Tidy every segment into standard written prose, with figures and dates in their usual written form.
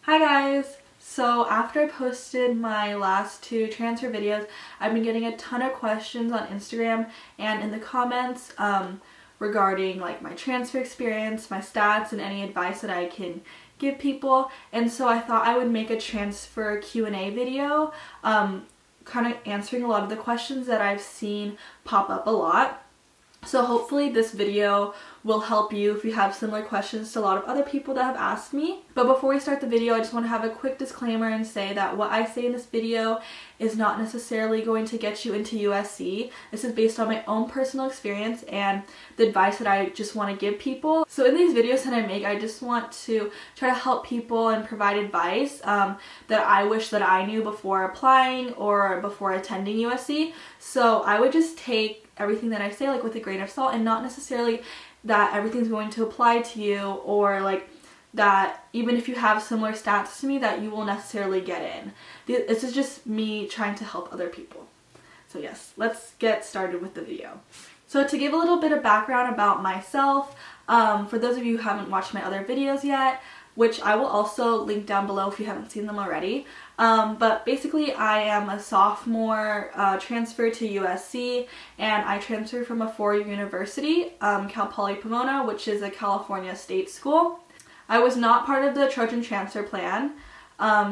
Hi guys! So after I posted my last two transfer videos, I've been getting a ton of questions on Instagram and in the comments regarding like my transfer experience, my stats, and any advice that I can give people. And so I thought I would make a transfer Q&A video kind of answering a lot of the questions that I've seen pop up a lot. So hopefully this video will help you if you have similar questions to a lot of other people that have asked me. But before we start the video, I just want to have a quick disclaimer and say that what I say in this video is not necessarily going to get you into USC. This is based on my own personal experience and the advice that I just want to give people. So in these videos that I make, I just want to try to help people and provide advice that I wish that I knew before applying or before attending USC. So I would just take everything that I say like with a grain of salt, and not necessarily that everything's going to apply to you, or like that even if you have similar stats to me that you will necessarily get in. This is just me trying to help other people. So yes, let's get started with the video. So to give a little bit of background about myself, for those of you who haven't watched my other videos yet, which I will also link down below if you haven't seen them already. But basically I am a sophomore transfer to USC, and I transferred from a four-year university, Cal Poly Pomona, which is a California state school. I was not part of the Trojan transfer plan,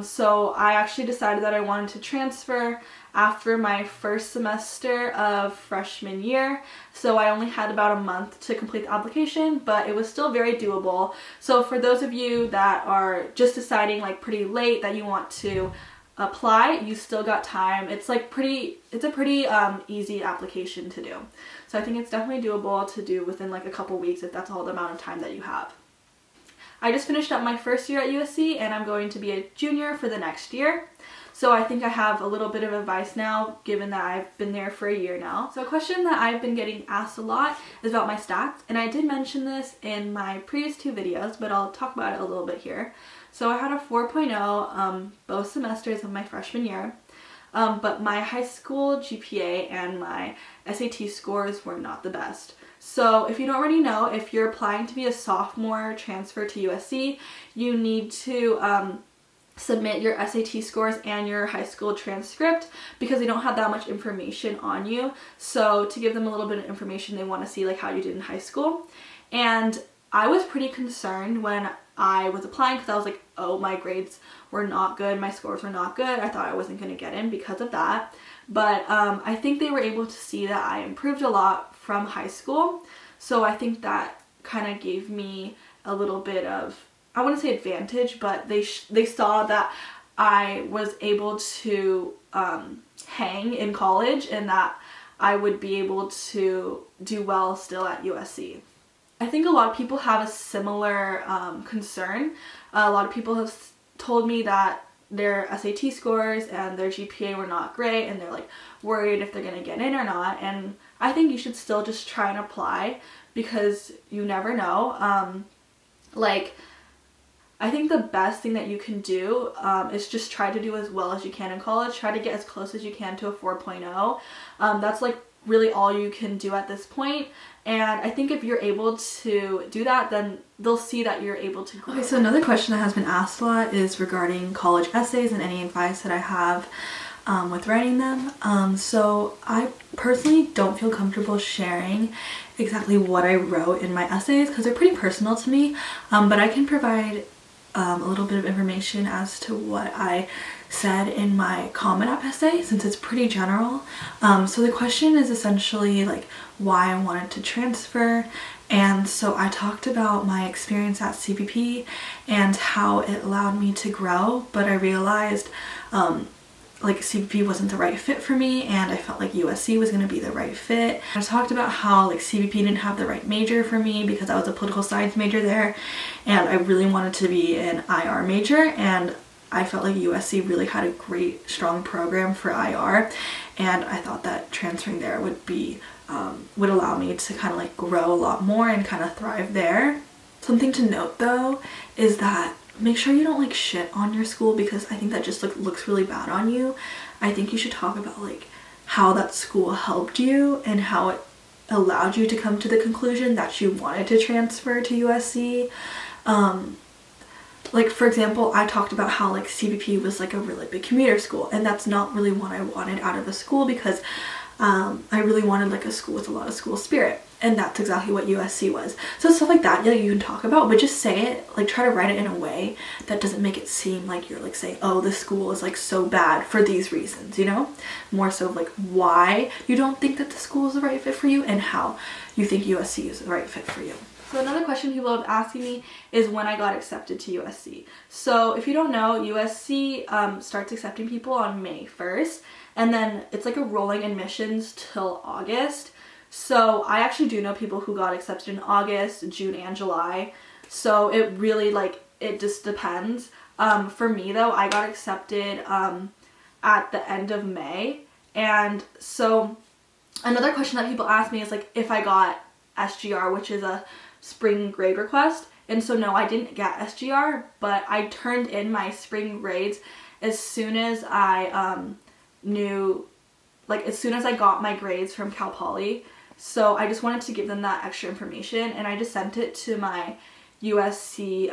so I actually decided that I wanted to transfer after my first semester of freshman year. So I only had about a month to complete the application, but it was still very doable. So for those of you that are just deciding like pretty late that you want to apply, you still got time. It's a pretty easy application to do. So I think it's definitely doable to do within like a couple weeks if that's all the amount of time that you have. I just finished up my first year at USC and I'm going to be a junior for the next year. So I think I have a little bit of advice now, given that I've been there for a year now. So a question that I've been getting asked a lot is about my stats, and I did mention this in my previous two videos, but I'll talk about it a little bit here. So I had a 4.0 both semesters of my freshman year, but my high school GPA and my SAT scores were not the best. So if you don't already know, if you're applying to be a sophomore transfer to USC, you need to submit your SAT scores and your high school transcript, because they don't have that much information on you. So to give them a little bit of information, they want to see like how you did in high school. And I was pretty concerned when I was applying, because I was like, oh, my grades were not good, my scores were not good. I thought I wasn't going to get in because of that. But I think they were able to see that I improved a lot from high school. So I think that kind of gave me a little bit of, I wouldn't say advantage, but they saw that I was able to hang in college and that I would be able to do well still at USC. I think a lot of people have a similar concern. A lot of people have told me that their SAT scores and their GPA were not great, and they're like worried if they're gonna get in or not. And I think you should still just try and apply, because you never know. I think the best thing that you can do is just try to do as well as you can in college. Try to get as close as you can to a 4.0. That's like really all you can do at this point. And I think if you're able to do that, then they'll see that you're able to grow. Okay, so another question that has been asked a lot is regarding college essays and any advice that I have with writing them. So I personally don't feel comfortable sharing exactly what I wrote in my essays, because they're pretty personal to me, but I can provide a little bit of information as to what I said in my Common App essay, since it's pretty general. So the question is essentially like why I wanted to transfer, and so I talked about my experience at CPP and how it allowed me to grow, but I realized like CPP wasn't the right fit for me, and I felt like USC was going to be the right fit. I talked about how like CPP didn't have the right major for me because I was a political science major there, and I really wanted to be an IR major, and I felt like USC really had a great, strong program for IR, and I thought that transferring there would allow me to kind of like grow a lot more and kind of thrive there. Something to note though is that make sure you don't like shit on your school, because I think that just looks really bad on you. I think you should talk about like how that school helped you and how it allowed you to come to the conclusion that you wanted to transfer to USC. like for example, I talked about how like CBP was like a really big commuter school, and that's not really what I wanted out of a school, because I really wanted like a school with a lot of school spirit, and that's exactly what USC was. So stuff like that, yeah, you can talk about, but just say it, like try to write it in a way that doesn't make it seem like you're like saying, oh, this school is like so bad for these reasons, you know? More so like why you don't think that the school is the right fit for you, and how you think USC is the right fit for you. So another question people have asking me is when I got accepted to USC. So if you don't know, USC starts accepting people on May 1st, and then it's like a rolling admissions till August. So I actually do know people who got accepted in August, June, and July. So it really like, it just depends. For me though, I got accepted at the end of May. And so another question that people ask me is like if I got SGR, which is a spring grade request. And so no, I didn't get SGR, but I turned in my spring grades as soon as I knew, like as soon as I got my grades from Cal Poly. So I just wanted to give them that extra information, and I just sent it to my USC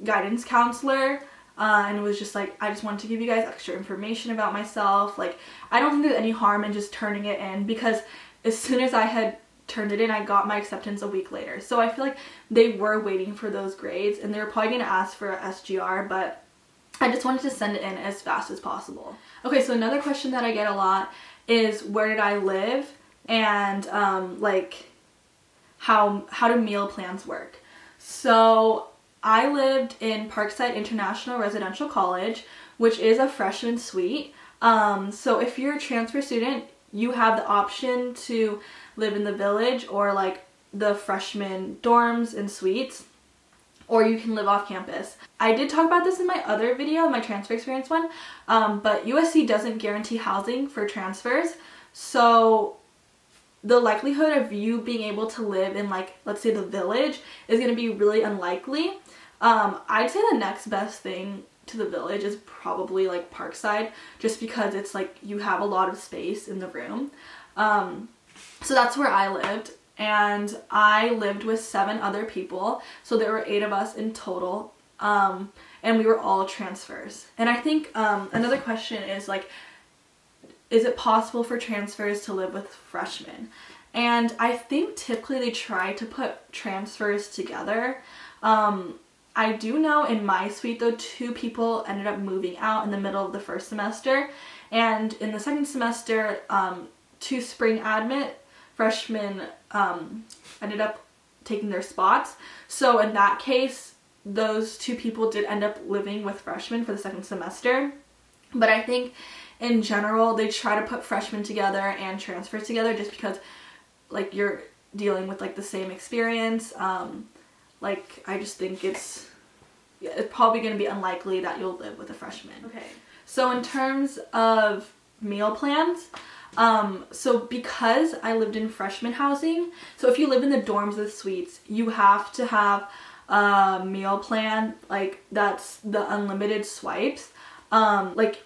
guidance counselor, and was just like, I just wanted to give you guys extra information about myself. Like, I don't think there's any harm in just turning it in, because as soon as I had turned it in, I got my acceptance a week later. So I feel like they were waiting for those grades, and they were probably going to ask for a SGR, but I just wanted to send it in as fast as possible. Okay, so another question that I get a lot is where did I live, and like how do meal plans work. So I lived in Parkside International Residential College, which is a freshman suite. So if you're a transfer student, you have the option to live in the village or like the freshman dorms and suites, or you can live off campus. I did talk about this in my other video, my transfer experience one, but USC doesn't guarantee housing for transfers. So the likelihood of you being able to live in like, let's say the village, is going to be really unlikely. I'd say the next best thing to the village is probably like Parkside, just because it's like you have a lot of space in the room. So that's where I lived, and I lived with 7 other people, so there were 8 of us in total, and we were all transfers. And I think another question is like, is it possible for transfers to live with freshmen? And I think typically they try to put transfers together. I do know in my suite though, 2 people ended up moving out in the middle of the first semester, and in the second semester, 2 spring admit freshmen ended up taking their spots. So in that case, those 2 people did end up living with freshmen for the second semester. But I think in general, they try to put freshmen together and transfers together, just because like you're dealing with like the same experience. Like I just think it's probably going to be unlikely that you'll live with a freshman. Okay, so in terms of meal plans, so because I lived in freshman housing, so if you live in the dorms or the suites, you have to have a meal plan, like that's the unlimited swipes. Like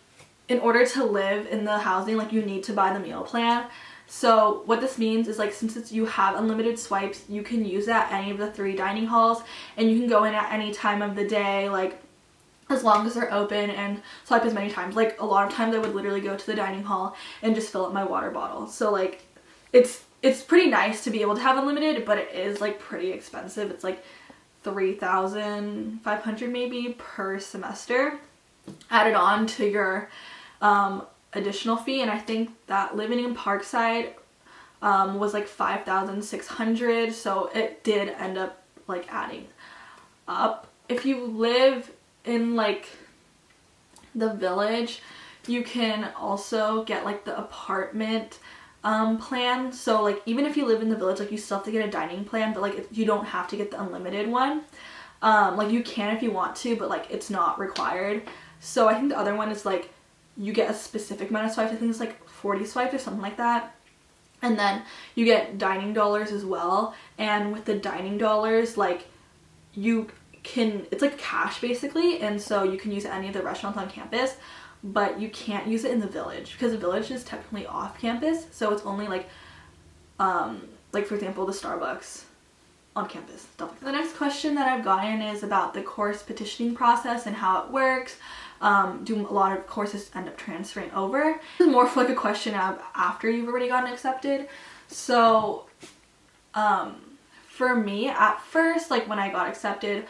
in order to live in the housing, like you need to buy the meal plan. So what this means is like, since you have unlimited swipes, you can use it at any of the 3 dining halls, and you can go in at any time of the day, like as long as they're open, and swipe as many times. Like a lot of times I would literally go to the dining hall and just fill up my water bottle. So like it's pretty nice to be able to have unlimited, but it is like pretty expensive. It's like $3,500 maybe per semester added on to your additional fee. And I think that living in Parkside was like $5,600, so it did end up like adding up. If you live in like the village, you can also get like the apartment plan. So like even if you live in the village, like you still have to get a dining plan, but like you don't have to get the unlimited one. Like you can if you want to, but like it's not required. So I think the other one is like you get a specific amount of swipes. I think it's like 40 swipes or something like that. And then you get dining dollars as well. And with the dining dollars, like you can, it's like cash basically. And so you can use it at any of the restaurants on campus, but you can't use it in the village because the village is technically off campus. So it's only like for example, the Starbucks on campus, stuff like that. The next question that I've gotten is about the course petitioning process and how it works. Do a lot of courses end up transferring over? This is more for like a question of after you've already gotten accepted. So for me, at first, like when I got accepted,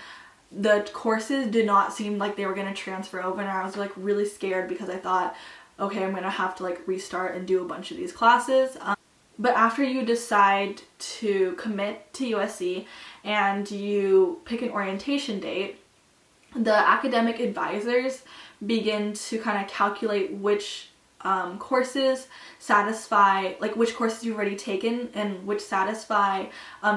the courses did not seem like they were going to transfer over, and I was like really scared because I thought, okay, I'm going to have to like restart and do a bunch of these classes. But after you decide to commit to USC and you pick an orientation date, the academic advisors begin to kind of calculate which courses satisfy, like which courses you've already taken and which satisfy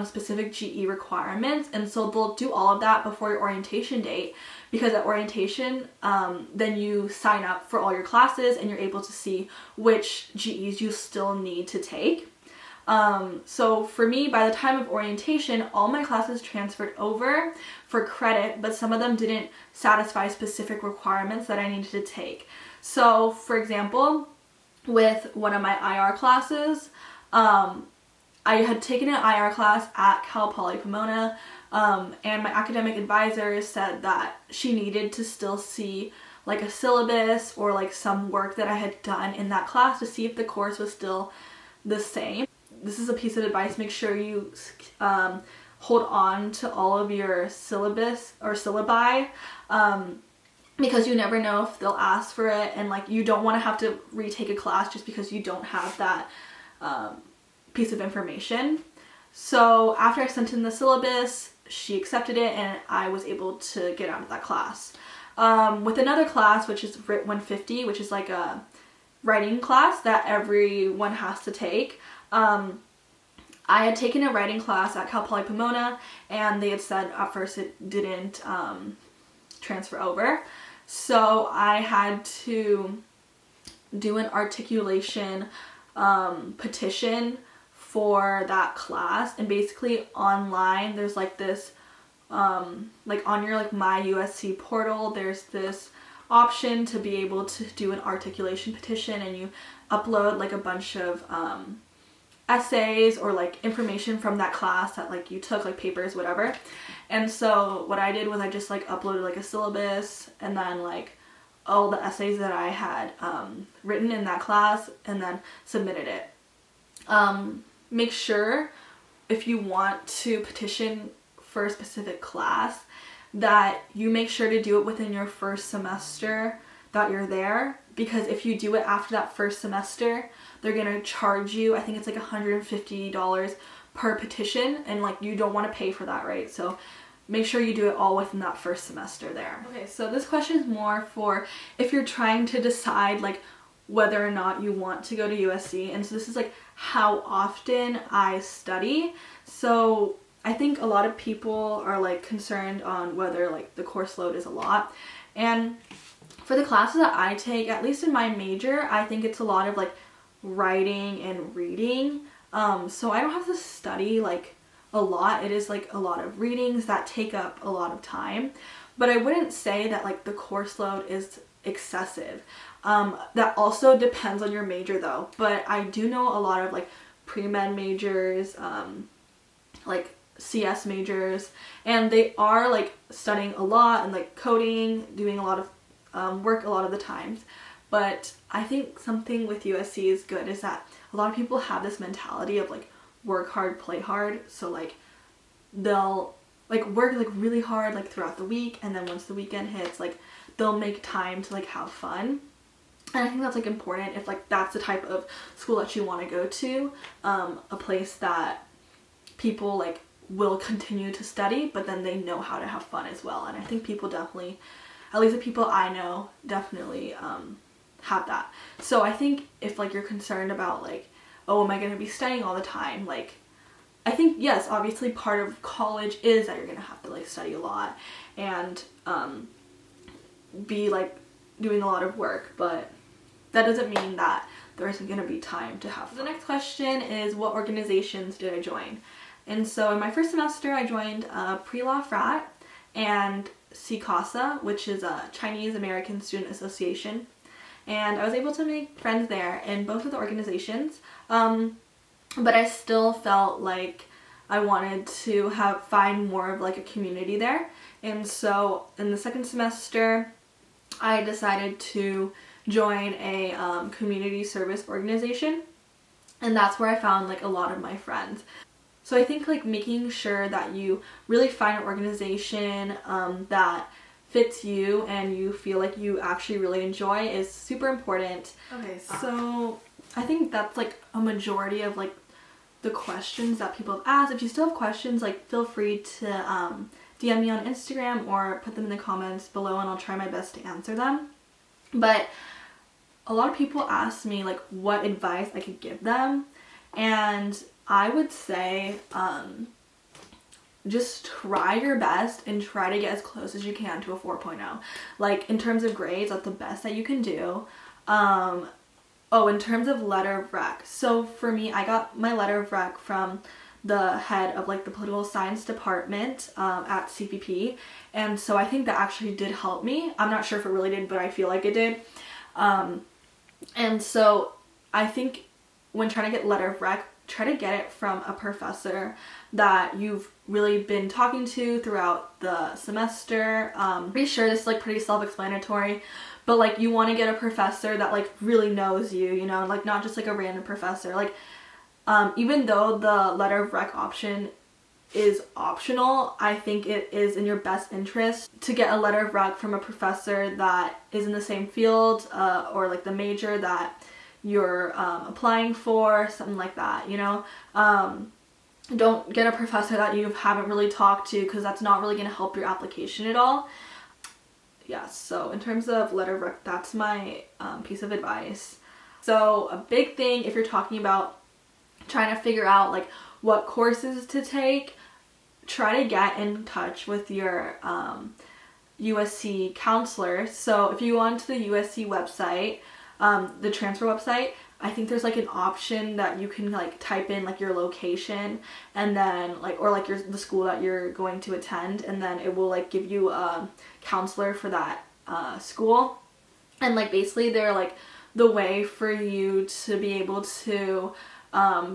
specific GE requirements. And so they'll do all of that before your orientation date, because at orientation then you sign up for all your classes and you're able to see which GEs you still need to take. So for me, by the time of orientation, all my classes transferred over for credit, but some of them didn't satisfy specific requirements that I needed to take. So for example, with one of my IR classes, I had taken an IR class at Cal Poly Pomona, and my academic advisor said that she needed to still see like a syllabus or like some work that I had done in that class to see if the course was still the same. This is a piece of advice: make sure you hold on to all of your syllabus or syllabi, because you never know if they'll ask for it, and like you don't want to have to retake a class just because you don't have that piece of information. So after I sent in the syllabus, she accepted it and I was able to get out of that class. With another class, which is Writ 150, which is like a writing class that everyone has to take, I had taken a writing class at Cal Poly Pomona, and they had said at first it didn't transfer over. So I had to do an articulation petition for that class, and basically online there's like this like on your like my USC portal, there's this option to be able to do an articulation petition, and you upload like a bunch of essays or like information from that class that like you took, like papers, whatever. And so what I did was I just like uploaded like a syllabus and then like all the essays that I had written in that class, and then submitted it. Make sure if you want to petition for a specific class that you make sure to do it within your first semester that you're there, because if you do it after that first semester, they're gonna charge you, I think it's like $150 per petition, and like you don't want to pay for that, right? So make sure you do it all within that first semester there. Okay, so this question is more for if you're trying to decide like whether or not you want to go to USC, and so this is like how often I study. So I think a lot of people are like concerned on whether like the course load is a lot, and for the classes that I take, at least in my major, I think it's a lot of like writing and reading. So I don't have to study like a lot. It is like a lot of readings that take up a lot of time, but I wouldn't say that like the course load is excessive. That also depends on your major though, but I do know a lot of like pre-med majors, like CS majors, and they are like studying a lot and like coding, doing a lot of work a lot of the times. But I think something with USC is good is that a lot of people have this mentality of like work hard, play hard. So like they'll like work like really hard like throughout the week, and then once the weekend hits, like they'll make time to like have fun. And I think that's like important if like that's the type of school that you want to go to, a place that people like will continue to study, but then they know how to have fun as well. And I think people definitely, at least the people I know, definitely have that. So I think if like you're concerned about like, oh, am I going to be studying all the time? Like, I think yes, obviously part of college is that you're going to have to like study a lot and be like doing a lot of work, but that doesn't mean that there isn't going to be time to have fun. The next question is, what organizations did I join? And so in my first semester I joined a pre-law frat and CCASA, which is a Chinese American Student Association, and I was able to make friends there in both of the organizations, but I still felt like I wanted to find more of like a community there. And so in the second semester, I decided to join a community service organization, and that's where I found like a lot of my friends. So I think like making sure that you really find an organization that fits you and you feel like you actually really enjoy is super important. Okay, so I think that's like a majority of like the questions that people have asked. If you still have questions, like feel free to DM me on Instagram or put them in the comments below, and I'll try my best to answer them. But a lot of people ask me like what advice I could give them, and I would say just try your best and try to get as close as you can to a 4.0. Like in terms of grades, that's the best that you can do. Oh, in terms of letter of rec. So for me, I got my letter of rec from the head of like the political science department at CPP, and so I think that actually did help me. I'm not sure if it really did, but I feel like it did. And so I think when trying to get letter of rec, try to get it from a professor that you've really been talking to throughout the semester. Pretty sure this is like pretty self-explanatory, but like you want to get a professor that like really knows you, you know, like not just like a random professor. Like even though the letter of rec option is optional, I think it is in your best interest to get a letter of rec from a professor that is in the same field or like the major that you're applying for, something like that, you know. Don't get a professor that you haven't really talked to, because that's not really going to help your application at all. Yeah, so in terms of letter of rec, that's my piece of advice. So a big thing if you're talking about trying to figure out like what courses to take, try to get in touch with your USC counselor. So if you go onto the USC website, the transfer website, I think there's like an option that you can like type in like your location, and then like, or like the school that you're going to attend, and then it will like give you a counselor for that school. And like basically they're like the way for you to be able to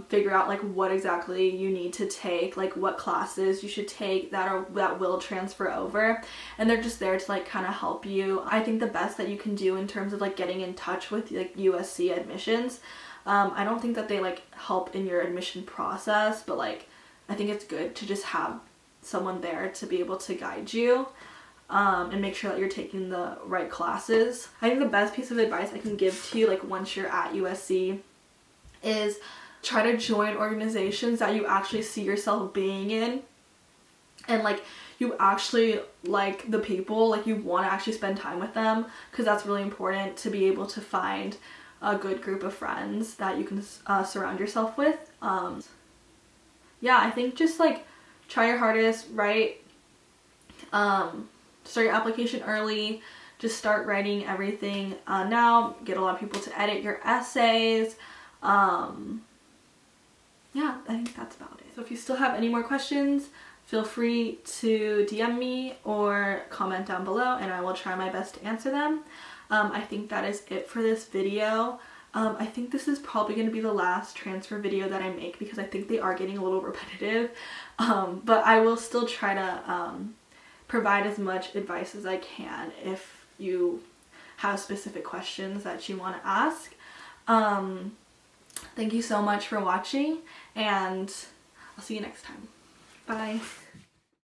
figure out like what exactly you need to take, like what classes you should take that will transfer over, and they're just there to like kind of help you. I think the best that you can do in terms of like getting in touch with like USC admissions, I don't think that they like help in your admission process, but like I think it's good to just have someone there to be able to guide you and make sure that you're taking the right classes. I think the best piece of advice I can give to you like once you're at USC is try to join organizations that you actually see yourself being in, and like you actually like the people, like you want to actually spend time with them, because that's really important to be able to find a good group of friends that you can surround yourself with. Yeah, I think just like try your hardest, write, start your application early, just start writing everything now, get a lot of people to edit your essays. Yeah, I think that's about it. So if you still have any more questions, feel free to DM me or comment down below, and I will try my best to answer them. I think that is it for this video. I think this is probably going to be the last transfer video that I make, because I think they are getting a little repetitive, but I will still try to provide as much advice as I can if you have specific questions that you want to ask. Thank you so much for watching, and I'll see you next time. Bye.